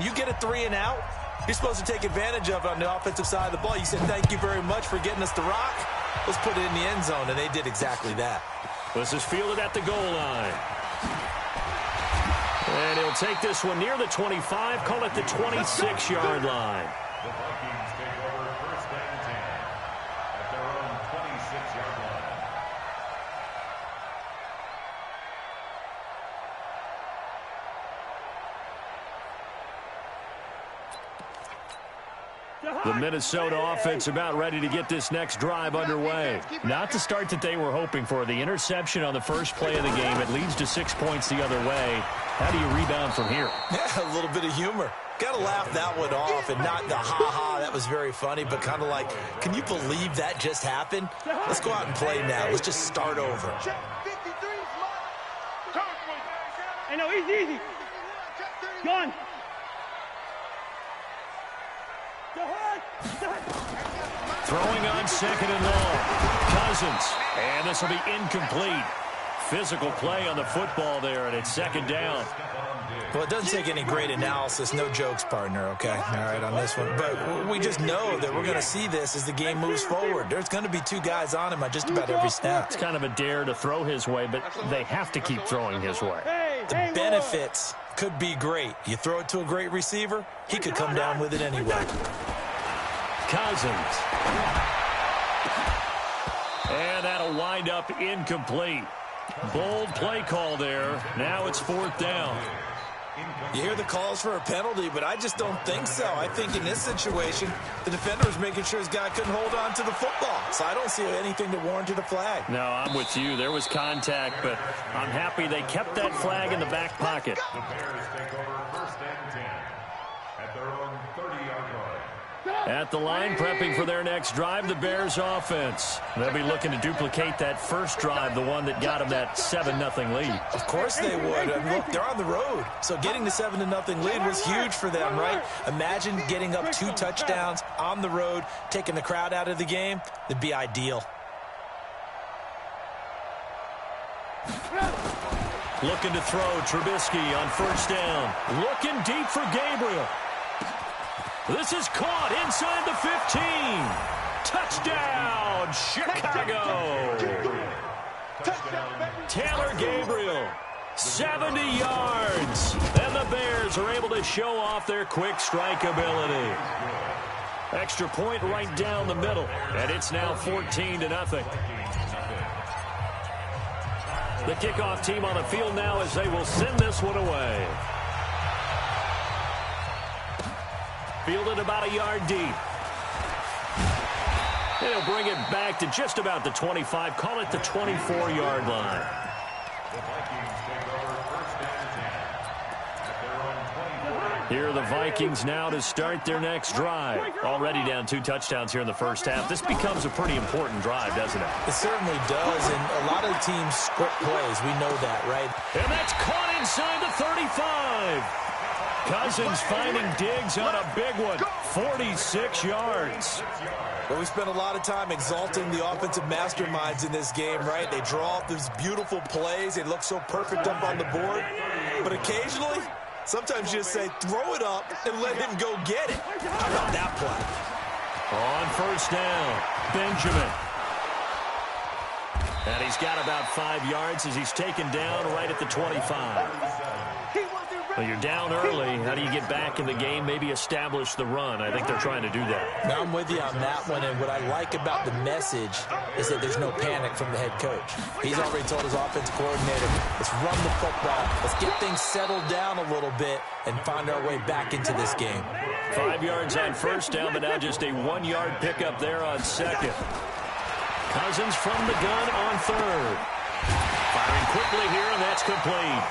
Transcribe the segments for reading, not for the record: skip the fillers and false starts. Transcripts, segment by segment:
When you get a 3 and out, you're supposed to take advantage of it on the offensive side of the ball. You said, thank you very much for getting us the rock. Let's put it in the end zone, and they did exactly that. This is fielded at the goal line. And he'll take this one near the 25, call it the 26-yard line. The Vikings take over first and 10 at their own 26-yard line. The Minnesota offense about ready to get this next drive underway. Not the start that they were hoping for. The interception on the first play of the game. It leads to 6 points the other way. How do you rebound from here? Yeah, a little bit of humor. Got to laugh that one off and not the ha-ha. That was very funny, but kind of like, can you believe that just happened? Let's go out and play now. Let's just start over. I know, easy. Gone. Throwing on second and long. Cousins. And this will be incomplete. Physical play on the football there, and it's second down. Well, it doesn't take any great analysis. No jokes, partner, okay? All right, on this one. But we just know that we're going to see this as the game moves forward. There's going to be 2 guys on him on just about every snap. It's kind of a dare to throw his way, but they have to keep throwing his way. The benefits could be great. You throw it to a great receiver, he could come down with it anyway. Cousins. And that'll wind up incomplete. Bold play call there. Now it's 4th down. You hear the calls for a penalty, but I just don't think so. I think in this situation, the defender was making sure his guy couldn't hold on to the football. So I don't see anything that warranted a flag. No, I'm with you. There was contact, but I'm happy they kept that flag in the back pocket. The Bears take over first and 10 at their own 30-yard line. At the line, prepping for their next drive, the Bears offense. They'll be looking to duplicate that first drive, the one that got them that 7-0 lead. Of course they would. Look, they're on the road. So getting the 7-0 lead was huge for them, right? Imagine getting up 2 touchdowns on the road, taking the crowd out of the game. That'd be ideal. Looking to throw, Trubisky on first down. Looking deep for Gabriel. This is caught inside the 15. Touchdown, Chicago. Taylor Gabriel, 70 yards. And the Bears are able to show off their quick strike ability. Extra point right down the middle. And it's now 14-0. The kickoff team on the field now as they will send this one away. Fielded about a yard deep. They'll bring it back to just about the 25. Call it the 24-yard line. The Vikings take over first and 10 at their own 24. Here are the Vikings now to start their next drive. Already down 2 touchdowns here in the first half. This becomes a pretty important drive, doesn't it? It certainly does, and a lot of teams script plays. We know that, right? And that's caught inside the 35. Cousins finding Diggs on a big one. 46 yards. Well, we spent a lot of time exalting the offensive masterminds in this game, right? They draw up these beautiful plays. They look so perfect up on the board. But occasionally, sometimes you just say, throw it up and let him go get it. How about that play? On first down, Benjamin. And he's got about 5 yards as he's taken down right at the 25. Well, you're down early. How do you get back in the game, maybe establish the run? I think they're trying to do that. Now, I'm with you on that one, and what I like about the message is that there's no panic from the head coach. He's already told his offensive coordinator, let's run the football, let's get things settled down a little bit and find our way back into this game. 5 yards on first down, but now just a 1-yard pickup there on second. Cousins from the gun on third. Firing quickly here, and that's complete.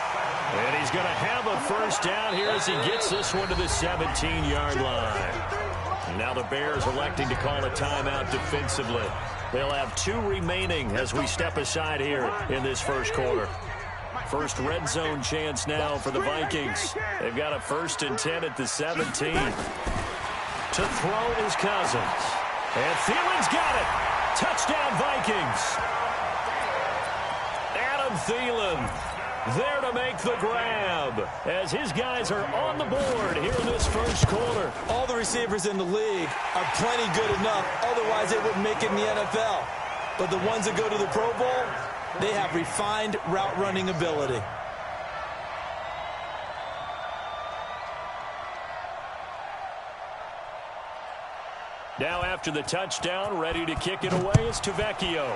And he's going to have a first down here as he gets this one to the 17-yard line. And now the Bears electing to call a timeout defensively. They'll have 2 remaining as we step aside here in this first quarter. First red zone chance now for the Vikings. They've got a 1st and 10 at the 17. To throw is Cousins. And Thielen's got it. Touchdown, Vikings. Adam Thielen. there to make the grab as his guys are on the board here in this first quarter. All the receivers in the league are plenty good enough. Otherwise, they wouldn't make it in the NFL. But the ones that go to the Pro Bowl, they have refined route running ability. Now after the touchdown, ready to kick it away is Tavecchio.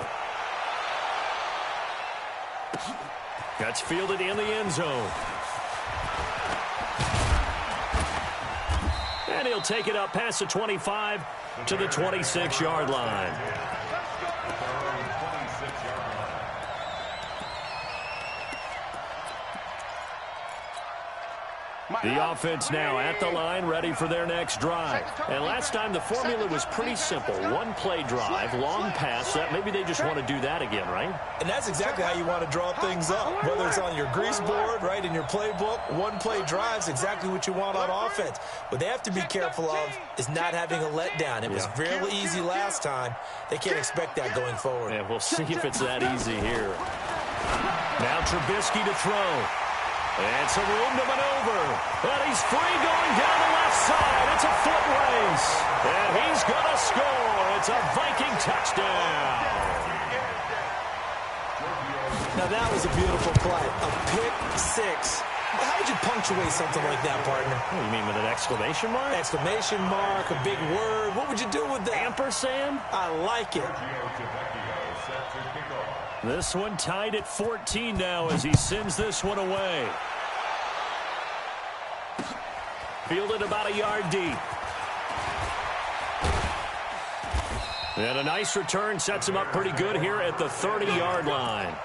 That's fielded in the end zone. And he'll take it up past the 25 to the 26-yard line. The offense now at the line, ready for their next drive. And last time the formula was pretty simple. One-play drive, long pass. That maybe they just want to do that again, right? And that's exactly how you want to draw things up. Whether it's on your grease board, right, in your playbook, one-play drive's exactly what you want on offense. What they have to be careful of is not having a letdown. It was real easy last time. They can't expect that going forward. Yeah, we'll see if it's that easy here. Now Trubisky to throw. And some room to maneuver. And he's free going down the left side. It's a foot race. And he's going to score. It's a Viking touchdown. Now that was a beautiful play. A pick six. How would you punctuate something like that, partner? What do you mean, with an exclamation mark? Exclamation mark, a big word. What would you do with that? Ampersand? I like it. This one tied at 14 now as he sends this one away. Fielded about a yard deep. And a nice return sets him up pretty good here at the 30-yard line.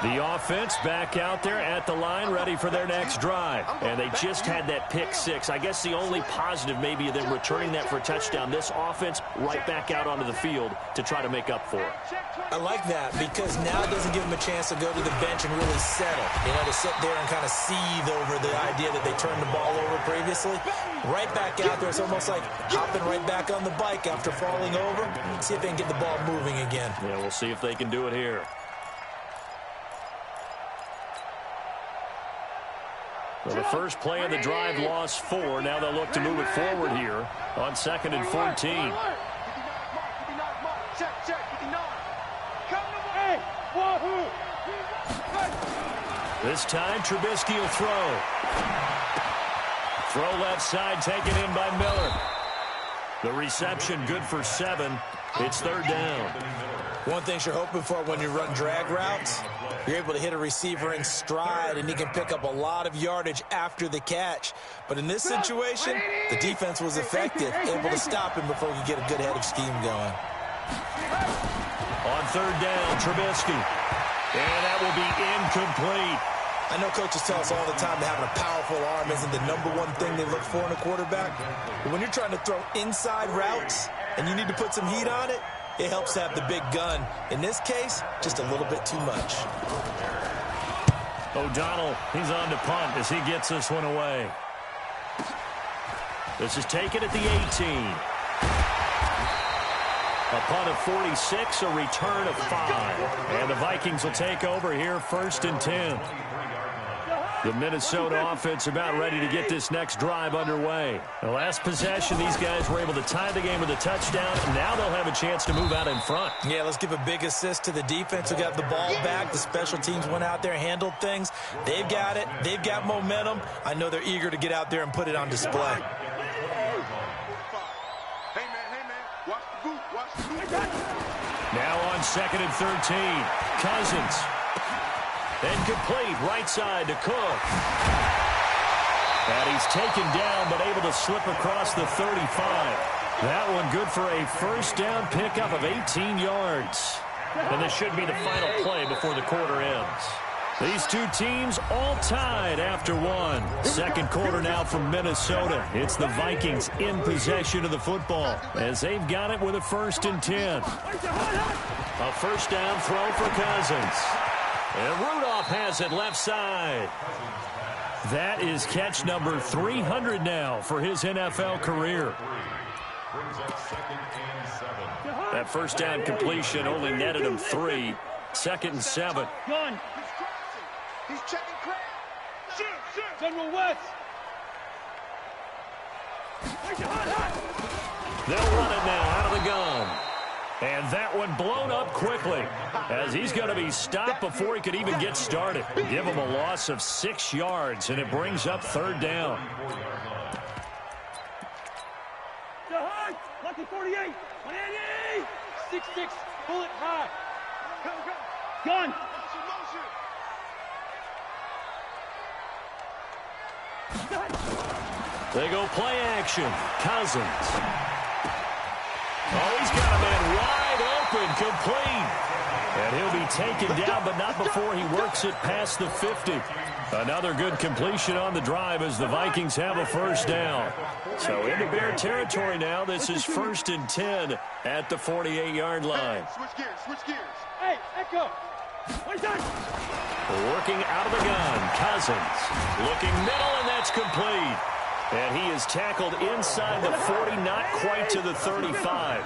The offense back out there at the line, ready for their next drive. And they just had that pick six. I guess the only positive maybe of them returning that for a touchdown. This offense right back out onto the field to try to make up for it. I like that because now it doesn't give them a chance to go to the bench and really settle. You know, to sit there and kind of seethe over the idea that they turned the ball over previously. Right back out there. It's almost like hopping right back on the bike after falling over. See if they can get the ball moving again. Yeah, we'll see if they can do it here. Well, the first play of the drive lost 4. Now they'll look to move it forward here on 2nd and 14. This time, Trubisky will throw. Throw left side, taken in by Miller. The reception good for 7. It's 3rd down. One thing you're hoping for when you run drag routes, you're able to hit a receiver in stride, and he can pick up a lot of yardage after the catch. But in this situation, the defense was effective, able to stop him before he could get a good head of steam going. On 3rd down, Trubisky. And that will be incomplete. I know coaches tell us all the time that having a powerful arm isn't the #1 thing they look for in a quarterback. But when you're trying to throw inside routes and you need to put some heat on it, it helps to have the big gun. In this case, just a little bit too much. O'Donnell, he's on to punt as he gets this one away. This is taken at the 18. A punt of 46, a return of 5. And the Vikings will take over here 1st and 10. The Minnesota offense about ready to get this next drive underway. The last possession, these guys were able to tie the game with a touchdown. Now they'll have a chance to move out in front. Yeah, let's give a big assist to the defense who got the ball back. The special teams went out there, handled things. They've got it. They've got momentum. I know they're eager to get out there and put it on display. Now on 2nd and 13. Cousins. And complete right side to Cook. And he's taken down but able to slip across the 35. That one good for a 1st down pickup of 18 yards. And this should be the final play before the quarter ends. These two teams all tied after 1. 2nd quarter now from Minnesota. It's the Vikings in possession of the football as they've got it with a 1st and 10. A 1st down throw for Cousins. And Rudolph has it left side. That is catch number 300 now for his NFL career. Brings up 2nd and 7. That first down completion only netted him 3. 2nd and 7. Gun. He's checking crap. General West. They'll run it now out of the gun. And that one blown up quickly as he's going to be stopped before he could even get started. Give him a loss of 6 yards, and it brings up 3rd down. Lucky 48. 180. 6-6. Pull it high. Gun. They go play action. Cousins. Oh, he's got a man wide open, complete. And he'll be taken down, but not before he works it past the 50. Another good completion on the drive as the Vikings have a 1st down. So into Bear territory now. This is 1st and 10 at the 48-yard line. Switch gears, switch gears. Hey, Echo. What is that? Working out of the gun. Cousins looking middle, and that's complete. And he is tackled inside the 40, not quite to the 35.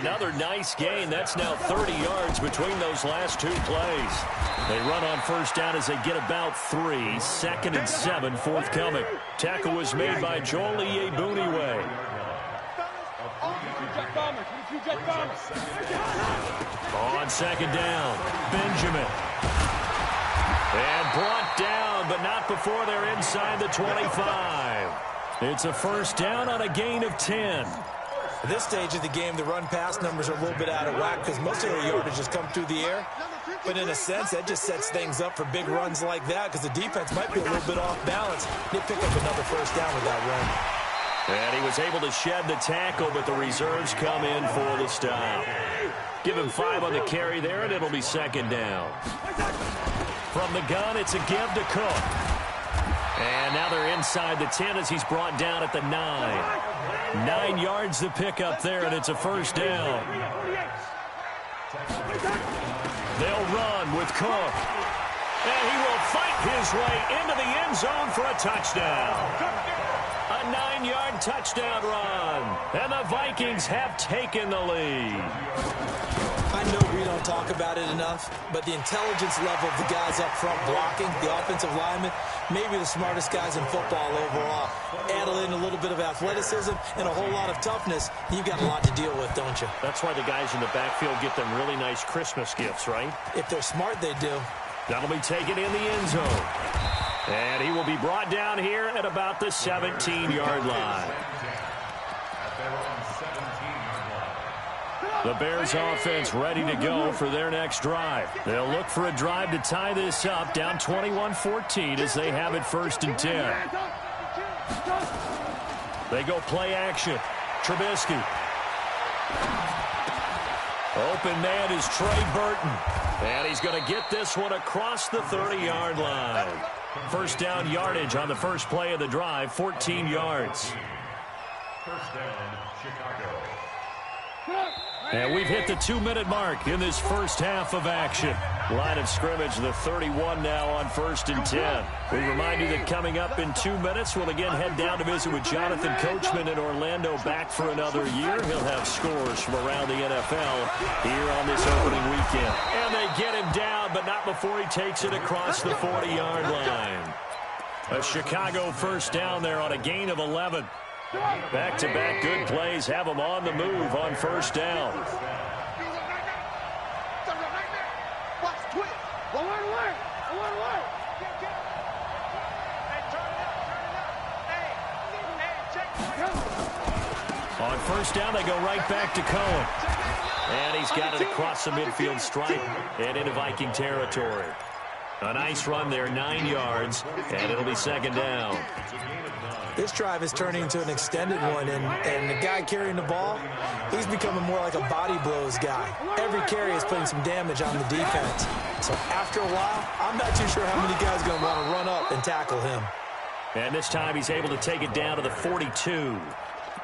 Another nice gain. That's now 30 yards between those last 2 plays. They run on 1st down as they get about 3. 2nd and 7 forthcoming. Tackle was made by Joel Iyiegbuniwe. On 2nd down, Benjamin. And brought down, but not before they're inside the 25. It's a 1st down on a gain of 10. At this stage of the game, the run-pass numbers are a little bit out of whack because most of their yardage has come through the air. But in a sense, that just sets things up for big runs like that because the defense might be a little bit off balance. They pick up another 1st down with that run. And he was able to shed the tackle, but the reserves come in for the stop. Give him 5 on the carry there, and it'll be 2nd down. From the gun, it's a give to Cook. And now they're inside the 10 as he's brought down at the 9. 9 yards to pick up there, and it's a 1st down. They'll run with Cook. And he will fight his way into the end zone for a touchdown. A 9-yard touchdown run. And the Vikings have taken the lead. I know we don't talk about it enough, but the intelligence level of the guys up front blocking, the offensive linemen, maybe the smartest guys in football overall. Add in a little bit of athleticism and a whole lot of toughness, you've got a lot to deal with, don't you? That's why the guys in the backfield get them really nice Christmas gifts, right? If they're smart, they do. That'll be taken in the end zone. And he will be brought down here at about the 17-yard line. The Bears offense ready to go for their next drive. They'll look for a drive to tie this up, down 21-14 as they have it 1st and 10. They go play action. Trubisky. Open man is Trey Burton. And he's going to get this one across the 30-yard line. 1st down yardage on the first play of the drive, 14 yards. 1st down, Chicago. And we've hit the 2-minute mark in this first half of action. Line of scrimmage, the 31 now on 1st and 10. We remind you that coming up in 2 minutes, we'll again head down to visit with Jonathan Coachman in Orlando, back for another year. He'll have scores from around the NFL here on this opening weekend. And they get him down, but not before he takes it across the 40-yard line. A Chicago 1st down there on a gain of 11. Back-to-back good plays have them on the move on 1st down. On 1st down, they go right back to Cohen. And he's got it across the midfield stripe and into Viking territory. A nice run there, 9 yards, and it'll be 2nd down. This drive is turning into an extended one, and the guy carrying the ball, he's becoming more like a body blows guy. Every carry is putting some damage on the defense. So after a while, I'm not too sure how many guys are going to want to run up and tackle him. And this time he's able to take it down to the 42.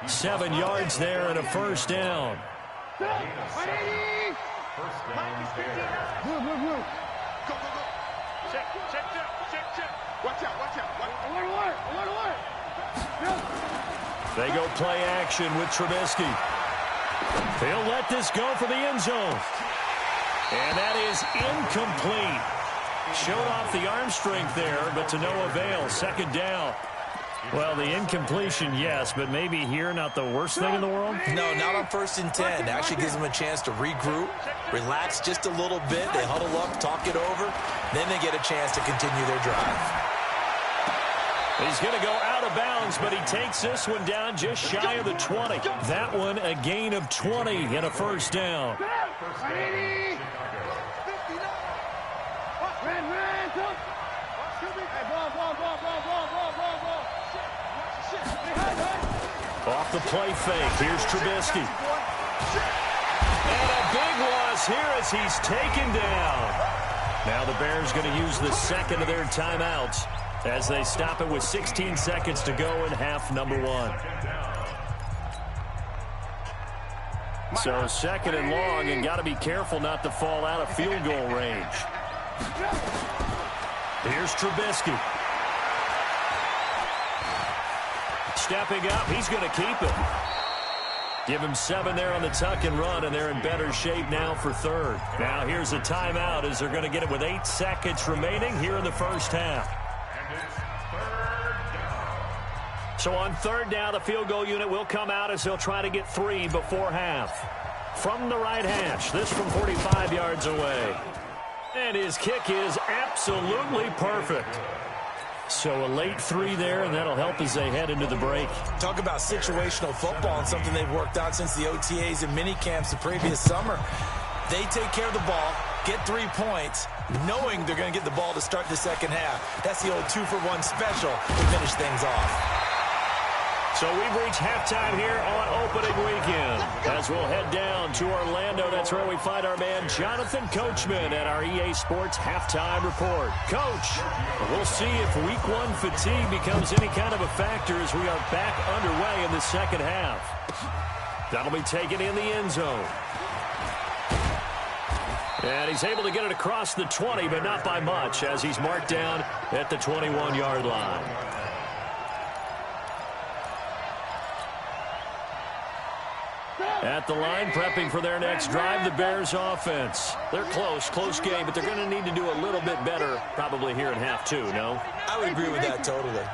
7 yards there and a 1st down. They go play action with Trubisky. He'll let this go for the end zone. And that is incomplete. Showed off the arm strength there, but to no avail. Second down. Well, the incompletion, yes, but maybe here not the worst thing in the world? No, not on 1st and 10. Actually gives them a chance to regroup, relax just a little bit. They huddle up, talk it over. Then they get a chance to continue their drive. He's going to go out of bounds, but he takes this one down just shy of the 20. That one a gain of 20 and a first down. Off the play fake. Here's Trubisky. And a big loss here as he's taken down. Now the Bears going to use the second of their timeouts as they stop it with 16 seconds to go in half number 1. So second and long, and got to be careful not to fall out of field goal range. Here's Trubisky. Stepping up, he's going to keep it. Give him 7 there on the tuck and run, and they're in better shape now for third. Now here's a timeout as they're going to get it with 8 seconds remaining here in the first half. So on third down, the field goal unit will come out as they'll try to get 3 before half. From the right hash, this from 45 yards away. And his kick is absolutely perfect. So a late 3 there, and that'll help as they head into the break. Talk about situational football and something they've worked on since the OTAs and mini camps the previous summer. They take care of the ball, get 3 points, knowing they're going to get the ball to start the second half. That's the old 2-for-1 special to finish things off. So we've reached halftime here on opening weekend. As we'll head down to Orlando, that's where we find our man Jonathan Coachman at our EA Sports Halftime Report. Coach, we'll see if Week 1 fatigue becomes any kind of a factor as we are back underway in the second half. That'll be taken in the end zone. And he's able to get it across the 20, but not by much, as he's marked down at the 21-yard line. At the line, prepping for their next drive, the Bears offense. They're close game, but they're going to need to do a little bit better probably here in half 2, no? I would agree with that totally.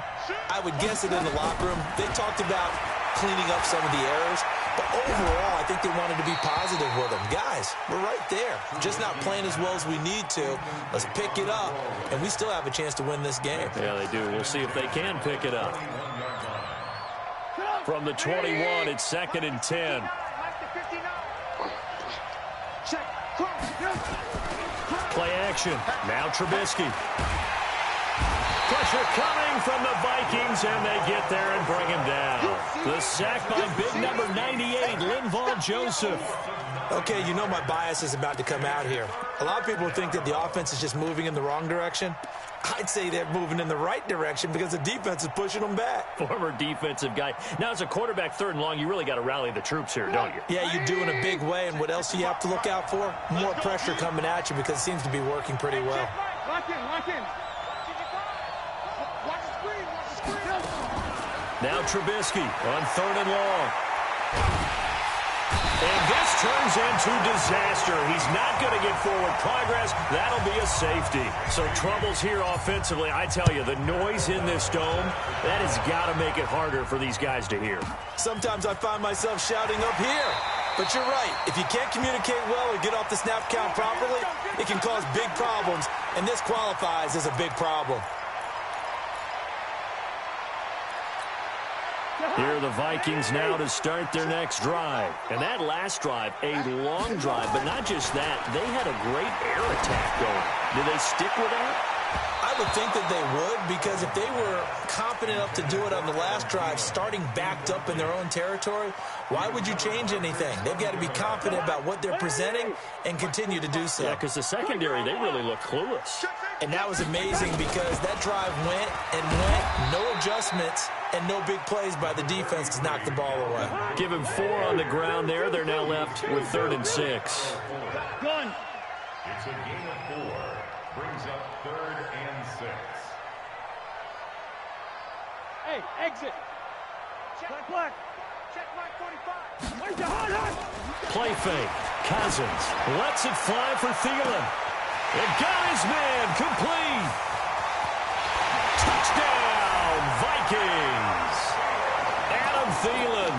I would guess it in the locker room. They talked about cleaning up some of the errors, but overall, I think they wanted to be positive with them. Guys, we're right there. Just not playing as well as we need to. Let's pick it up, and we still have a chance to win this game. Yeah, they do. We'll see if they can pick it up. From the 21, it's 2nd and 10. Play action. Now Trubisky. Pressure coming from the Vikings, and they get there and bring him down. The sack by big number 98, Linval Joseph. Okay, you know my bias is about to come out here. A lot of people think that the offense is just moving in the wrong direction. I'd say they're moving in the right direction because the defense is pushing them back. Former defensive guy. Now, as a quarterback, 3rd and long, you really got to rally the troops here, don't you? Yeah, you do in a big way. And what else do you have to look out for? More pressure coming at you because it seems to be working pretty well. Lock in, lock in. Watch the screen, watch the screen. Now Trubisky on 3rd and long. And this turns into disaster. He's not going to get forward progress. That'll be a safety. So troubles here offensively. I tell you, the noise in this dome, that has got to make it harder for these guys to hear. Sometimes I find myself shouting up here. But you're right. If you can't communicate well or get off the snap count properly, it can cause big problems. And this qualifies as a big problem. Here are the Vikings now to start their next drive. And that last drive, a long drive, but not just that. They had a great air attack going. Did they stick with that? I would think that they would, because if they were confident enough to do it on the last drive, starting backed up in their own territory, why would you change anything? They've got to be confident about what they're presenting and continue to do so. Yeah, because the secondary, they really look clueless. And that was amazing because that drive went and went, no adjustments, and no big plays by the defense to knock the ball away. Give him 4 on the ground there. They're now left with 3rd and 6. Gun. It's a gain of 4. Brings up 3rd and 6. Hey, exit. Black. Check mark 45. Play fake. Cousins lets it fly for Thielen. It got his man complete. Touchdown, Vikings. Adam Thielen.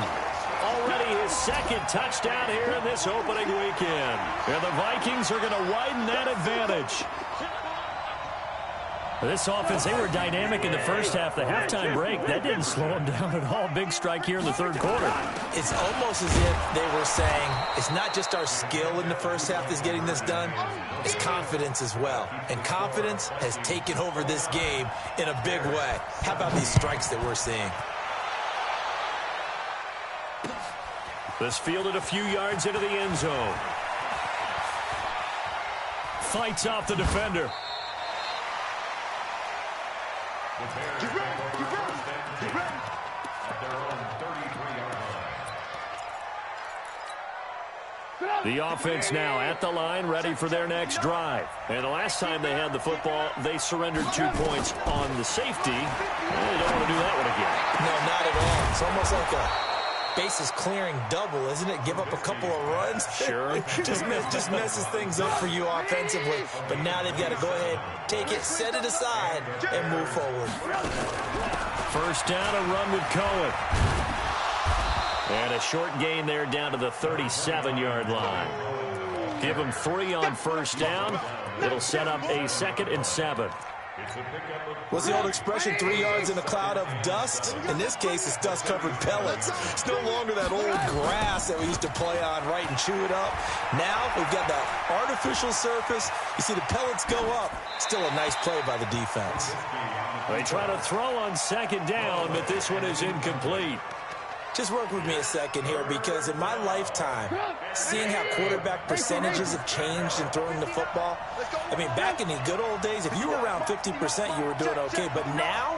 Already his second touchdown here in this opening weekend. And the Vikings are going to widen that advantage. This offense, they were dynamic in the first half. The halftime break, that didn't slow them down at all. Big strike here in the third quarter. It's almost as if they were saying, it's not just our skill in the first half that's getting this done, it's confidence as well. And confidence has taken over this game in a big way. How about these strikes that we're seeing? This fielded a few yards into the end zone. Fights off the defender. Get ready. Get ready. At their own 33-yard line. The offense now at the line, ready for their next drive. And the last time they had the football, they surrendered 2 points on the safety. Well, they don't want to do that one again. No, not at all. It's almost like a bases clearing double, isn't it? Give up a couple of runs. Sure. just messes things up for you offensively. But now they've got to go ahead, take it, set it aside, and move forward. First down, a run with Cohen. And a short gain there down to the 37-yard line. Give them 3 on first down. It'll set up a 2nd and 7. What's the old expression, 3 yards in a cloud of dust? In this case, it's dust-covered pellets. It's no longer that old grass that we used to play on, right, and chew it up. Now we've got that artificial surface. You see the pellets go up. Still a nice play by the defense. They try to throw on 2nd down, but this one is incomplete. Just work with me a second here, because in my lifetime, seeing how quarterback percentages have changed in throwing the football, I mean, back in the good old days, if you were around 50%, you were doing okay. But now,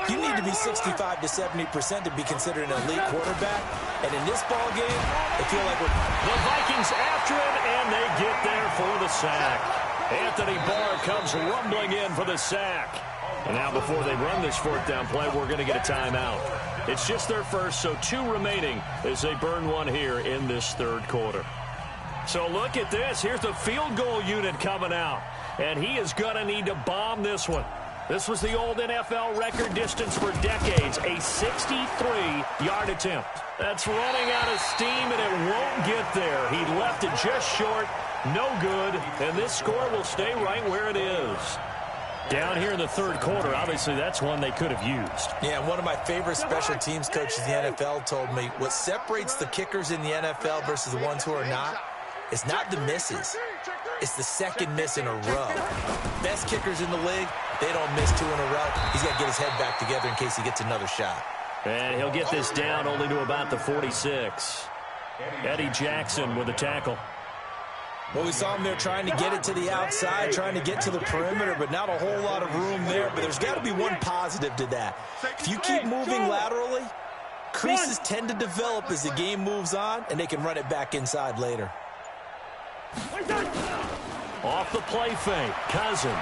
you need to be 65 to 70% to be considered an elite quarterback. And in this ball game, I feel like the Vikings after him, and they get there for the sack. Anthony Barr comes rumbling in for the sack. And now before they run this 4th down play, we're going to get a timeout. It's just their first, so 2 remaining as they burn one here in this 3rd quarter. So look at this. Here's the field goal unit coming out. And he is going to need to bomb this one. This was the old NFL record distance for decades, a 63-yard attempt. That's running out of steam, and it won't get there. He left it just short, no good, and this score will stay right where it is. Down here in the 3rd quarter, obviously that's one they could have used. Yeah, one of my favorite special teams coaches in the NFL told me what separates the kickers in the NFL versus the ones who are not is not the misses. It's the 2nd miss in a row. Best kickers in the league, they don't miss 2 in a row. He's got to get his head back together in case he gets another shot. And he'll get this down only to about the 46. Eddie Jackson with a tackle. Well, we saw him there trying to get it to the outside, trying to get to the perimeter, but not a whole lot of room there. But there's got to be one positive to that. If you keep moving laterally, creases tend to develop as the game moves on, and they can run it back inside later. Off the play fake, Cousins.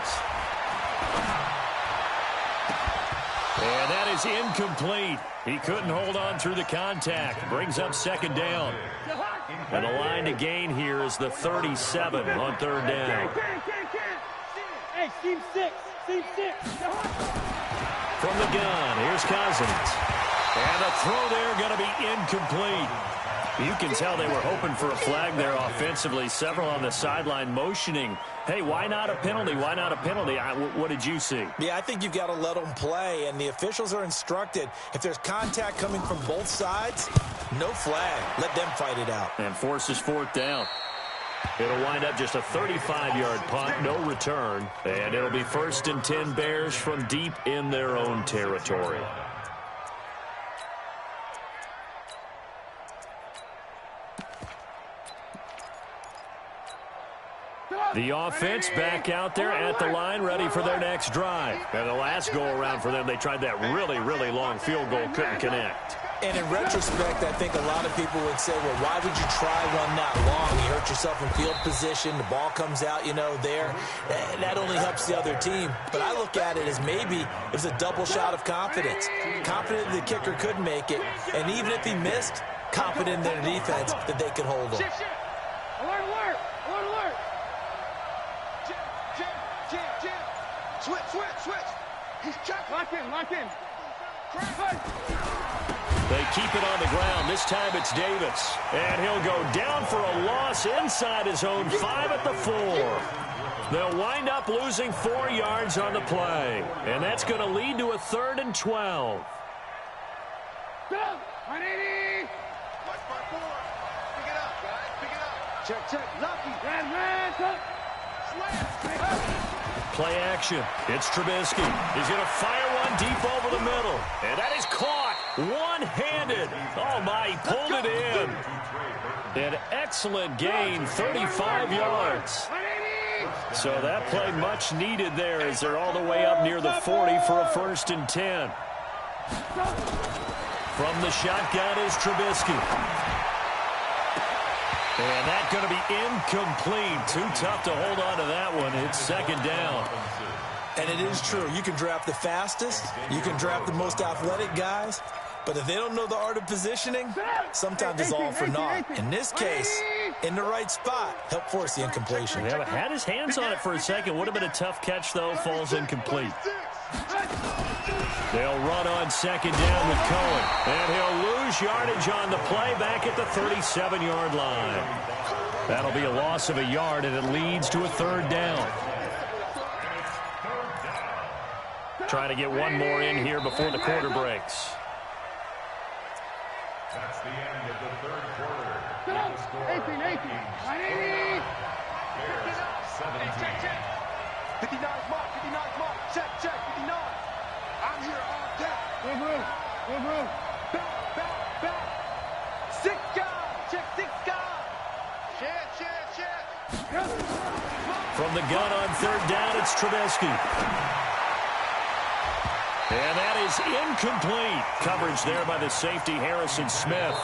And that is incomplete. He couldn't hold on through the contact. Brings up 2nd down. And the line to gain here is the 37 on 3rd down. Hey, team 6. From the gun, here's Cousins. And a throw there going to be incomplete. You can tell they were hoping for a flag there offensively. Several on the sideline motioning. Hey, why not a penalty? Why not a penalty? What did you see? Yeah, I think you've got to let them play, and the officials are instructed. If there's contact coming from both sides, no flag. Let them fight it out. And forces 4th down. It'll wind up just a 35-yard punt, no return. And it'll be 1st and 10 Bears from deep in their own territory. The offense back out there at the line, ready for their next drive. And the last go-around for them, they tried that really, really long field goal, couldn't connect. And in retrospect, I think a lot of people would say, well, why would you try one that long? You hurt yourself in field position. The ball comes out, there. That only helps the other team. But I look at it as maybe it was a double shot of confidence. Confident the kicker could make it. And even if he missed, confident in their defense that they could hold him. Shift. Alert, alert. Alert, alert. Jam. Switch. He's checked. Lock in. They keep it on the ground. This time it's Davis. And he'll go down for a loss inside his own 5 at the 4. They'll wind up losing 4 yards on the play. And that's going to lead to a 3rd and 12. Go! 180! Watch my board. Pick it up, guys. Pick it up. Check. Lucky. Red, go! Play action. It's Trubisky. He's going to fire one deep over the middle. And that is caught one-handed. Oh, my, he pulled it in. An excellent gain, 35 yards. So that play much needed there as they're all the way up near the 40 for a 1st and 10. From the shotgun is Trubisky. And that's going to be incomplete. Too tough to hold on to that one. It's 2nd down. And it is true. You can draft the fastest. You can draft the most athletic guys. But if they don't know the art of positioning, sometimes it's all for naught. In this case, in the right spot, help force the incompletion. Yeah, but had his hands on it for a second. Would have been a tough catch, though. Falls incomplete. They'll run on 2nd down with Cohen. And he'll lose yardage on the play back at the 37-yard line. That'll be a loss of a yard, and it leads to a 3rd down. Trying to get one more in here before the quarter breaks. That's the end of the 3rd quarter. 18. 180! 17. 59 mark. Check. 59. I'm here all day. Good room. Back. 6 guys. Check 6 guys. Share. From the gun on 3rd down, it's Trubisky. And that is incomplete. Coverage there by the safety, Harrison Smith.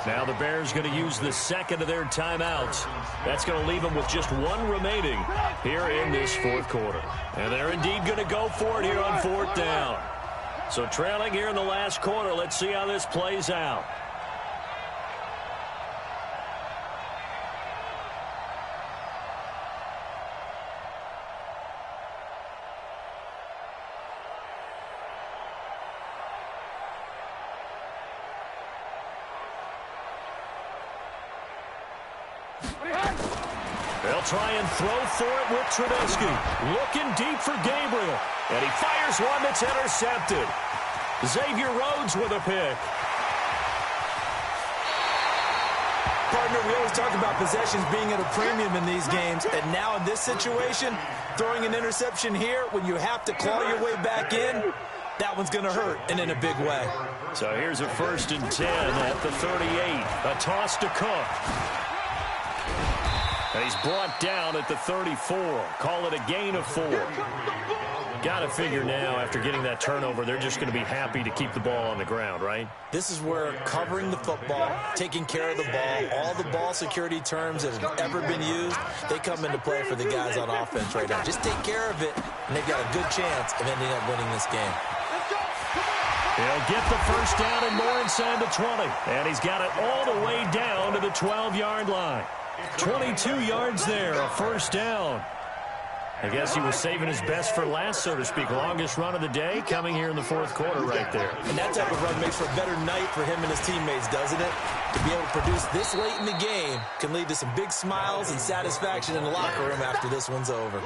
Now the Bears going to use the 2nd of their timeouts. That's going to leave them with just 1 remaining here in this 4th quarter. And they're indeed going to go for it here on 4th down. So trailing here in the last quarter, let's see how this plays out. They'll try and throw for it with Trubisky. Looking deep for Gabriel. And he fires one that's intercepted. Xavier Rhodes with a pick. Partner, we always talk about possessions being at a premium in these games. And now in this situation, throwing an interception here when you have to claw your way back in, that one's going to hurt, and in a big way. So here's a 1st and 10 at the 38. A toss to Cook. And he's brought down at the 34. Call it a gain of 4. Got to figure now, after getting that turnover, they're just going to be happy to keep the ball on the ground, right? This is where covering the football, taking care of the ball, all the ball security terms that have ever been used, they come into play for the guys on offense right now. Just take care of it, and they've got a good chance of ending up winning this game. He'll get the 1st down and more inside the 20. And he's got it all the way down to the 12-yard line. 22 yards there, a 1st down. I guess he was saving his best for last, so to speak. Longest run of the day coming here in the 4th quarter right there. And that type of run makes for a better night for him and his teammates, doesn't it? To be able to produce this late in the game can lead to some big smiles and satisfaction in the locker room after this one's over.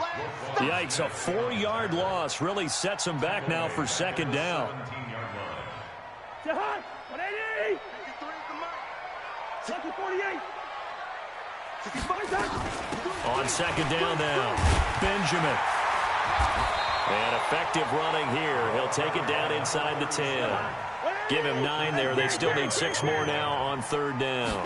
Yikes, a 4-yard loss really sets him back now for 2nd down. Jahan, 180! 48! On 2nd down now, Benjamin. And effective running here. He'll take it down inside the 10. Give him 9 there. They still need 6 more now on 3rd down.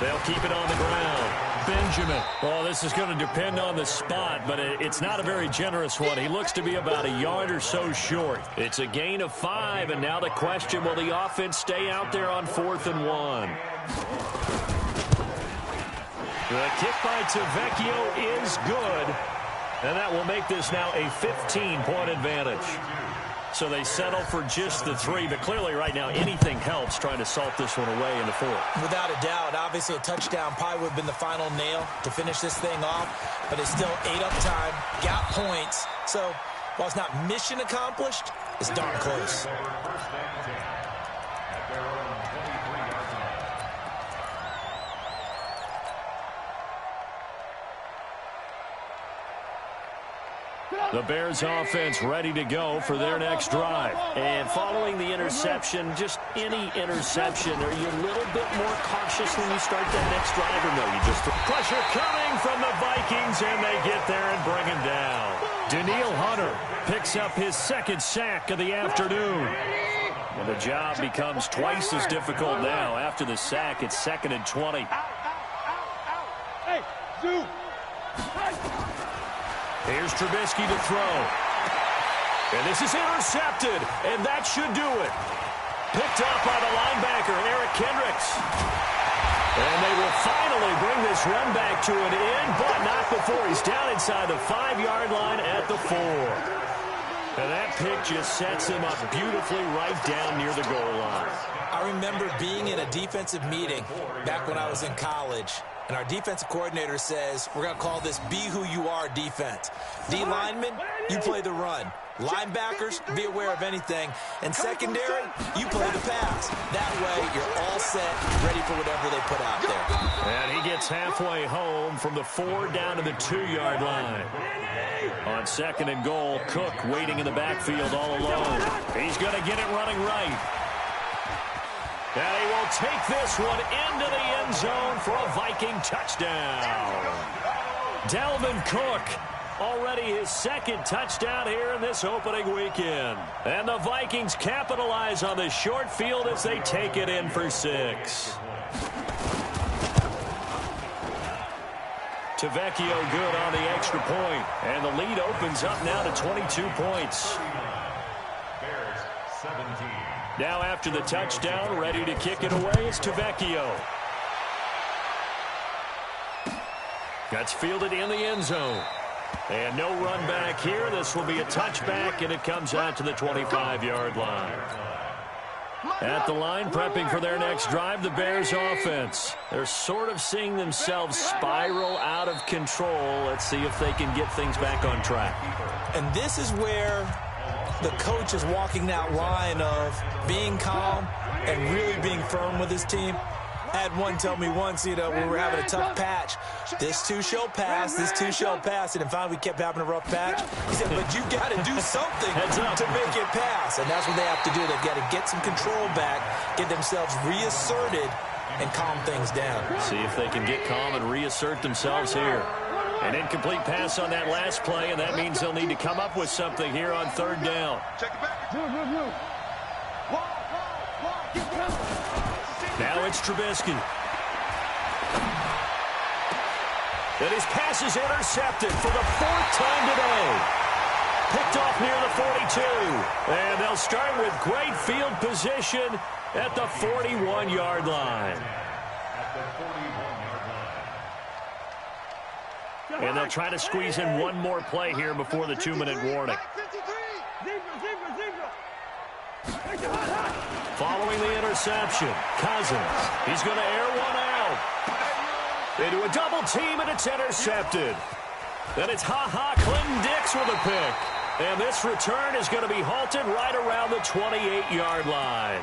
They'll keep it on the ground. Benjamin. Well, this is going to depend on the spot, but it's not a very generous one. He looks to be about a yard or so short. It's a gain of 5, and now the question, will the offense stay out there on 4th and 1? The kick by Tavecchio is good, and that will make this now a 15-point advantage. So they settle for just the 3, but clearly right now anything helps trying to salt this one away in the 4th. Without a doubt, obviously a touchdown probably would have been the final nail to finish this thing off, but it's still 8 up time, got points. So while it's not mission accomplished, it's darn close. The Bears offense ready to go for their next drive. And following the interception, just any interception, are you a little bit more cautious when you start that next drive, or no? You just pressure coming from the Vikings, and they get there and bring him down. Danielle Hunter picks up his 2nd sack of the afternoon. And the job becomes twice as difficult now. After the sack, it's 2nd and 20. Hey, Zoo. Here's Trubisky to throw. And this is intercepted, and that should do it. Picked up by the linebacker, Eric Kendricks. And they will finally bring this run back to an end, but not before he's down inside the 5-yard line at the 4. And that pick just sets him up beautifully right down near the goal line. I remember being in a defensive meeting back when I was in college, and our defensive coordinator says, we're going to call this be who you are defense. D linemen, you play the run. Linebackers, be aware of anything. And secondary, you play the pass. That way, you're all set, ready for whatever they put out there. And he gets halfway home from the 4 down to the 2-yard line. On 2nd and goal, Cook waiting in the backfield all alone. He's going to get it running right. And he will take this one into the end zone for a Viking touchdown. Dalvin Cook, already his 2nd touchdown here in this opening weekend. And the Vikings capitalize on the short field as they take it in for 6. Tavecchio good on the extra point. And the lead opens up now to 22 points. Bears 17. Now after the touchdown, ready to kick it away is Tavecchio. That's fielded in the end zone. And no run back here. This will be a touchback, and it comes out to the 25-yard line. At the line, prepping for their next drive, the Bears offense. They're sort of seeing themselves spiral out of control. Let's see if they can get things back on track. And this is where the coach is walking that line of being calm and really being firm with his team. I had one tell me once, we were having a tough patch. This too shall pass, this too shall pass. And finally we kept having a rough patch. He said, but you got to do something to make it pass. And that's what they have to do. They've got to get some control back, get themselves reasserted, and calm things down. See if they can get calm and reassert themselves here. An incomplete pass on that last play, and that means they'll need to come up with something here on 3rd down. Check it back. Now it's Trubisky. And his pass is intercepted for the 4th time today. Picked off near the 42. And they'll start with great field position at the 41-yard line. And they'll try to squeeze in one more play here before the 2-minute warning. Following the interception, Cousins. He's going to air one out. They do a double team, and it's intercepted. Then it's Clinton Dix with a pick. And this return is going to be halted right around the 28-yard line.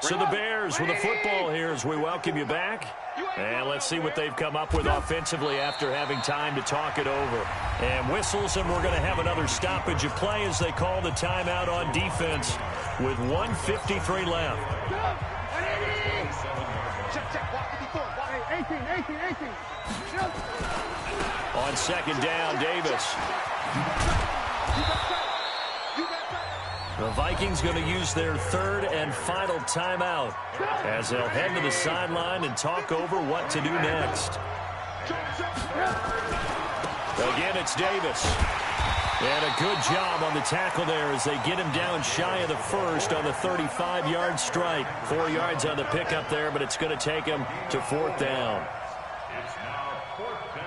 So the Bears with the football here as we welcome you back. And let's see what they've come up with offensively after having time to talk it over. And whistles, and we're going to have another stoppage of play as they call the timeout on defense with 1:53 left. On 2nd down, Davis. The Vikings going to use their third and final timeout as they'll head to the sideline and talk over what to do next. Again, it's Davis. And a good job on the tackle there as they get him down shy of the first on the 35-yard strike. 4 yards on the pickup there, but it's going to take him to 4th down. It's now 4th down.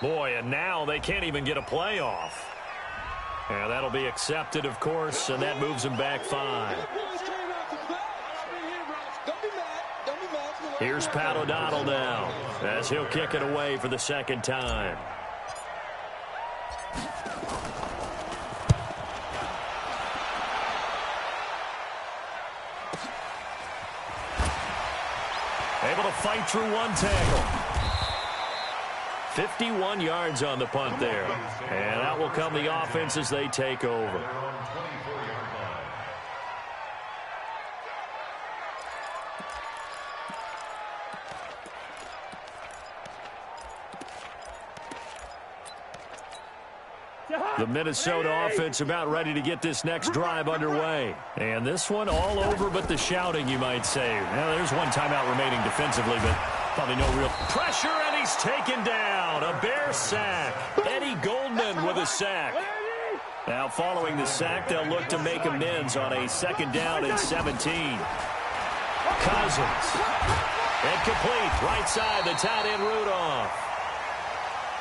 Boy, and now they can't even get a playoff. And that'll be accepted, of course, and that moves them back 5. Here's Pat O'Donnell now as he'll kick it away for the second time. Able to fight through one tackle. 51 yards on the punt there. And out will come the offense as they take over. The Minnesota offense about ready to get this next drive underway. And this one all over but the shouting, you might say. Now, there's one timeout remaining defensively, but probably no real pressure, and he's taken down. A Bear sack. Eddie Goldman with a sack. Now, following the sack, they'll look to make amends on a 2nd down and 17. Cousins. Incomplete. Right side, the tight end Rudolph.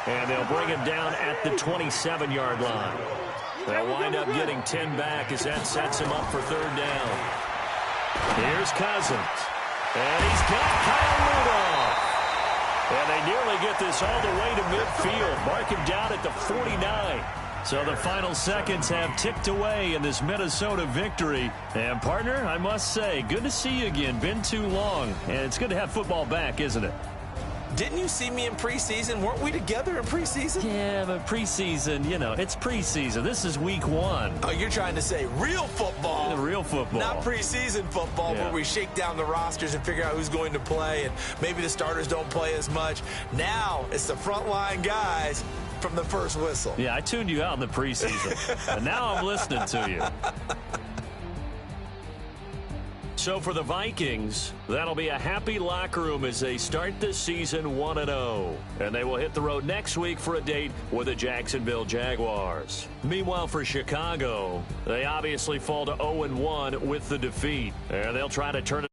And they'll bring him down at the 27-yard line. They'll wind up getting 10 back as that sets him up for 3rd down. Here's Cousins. And he's got Kyle Rudolph. And they nearly get this all the way to midfield. Mark him down at the 49. So the final seconds have ticked away in this Minnesota victory. And, partner, I must say, good to see you again. Been too long. And it's good to have football back, isn't it? Didn't you see me in preseason? Weren't we together in preseason? Yeah, but preseason, you know, it's preseason. This is week 1. Oh, you're trying to say real football. The real football. Not preseason football where we shake down the rosters and figure out who's going to play, and maybe the starters don't play as much. Now it's the frontline guys from the first whistle. Yeah, I tuned you out in the preseason, and now I'm listening to you. So for the Vikings, that'll be a happy locker room as they start this season 1-0. And they will hit the road next week for a date with the Jacksonville Jaguars. Meanwhile, for Chicago, they obviously fall to 0-1 with the defeat. And they'll try to turn it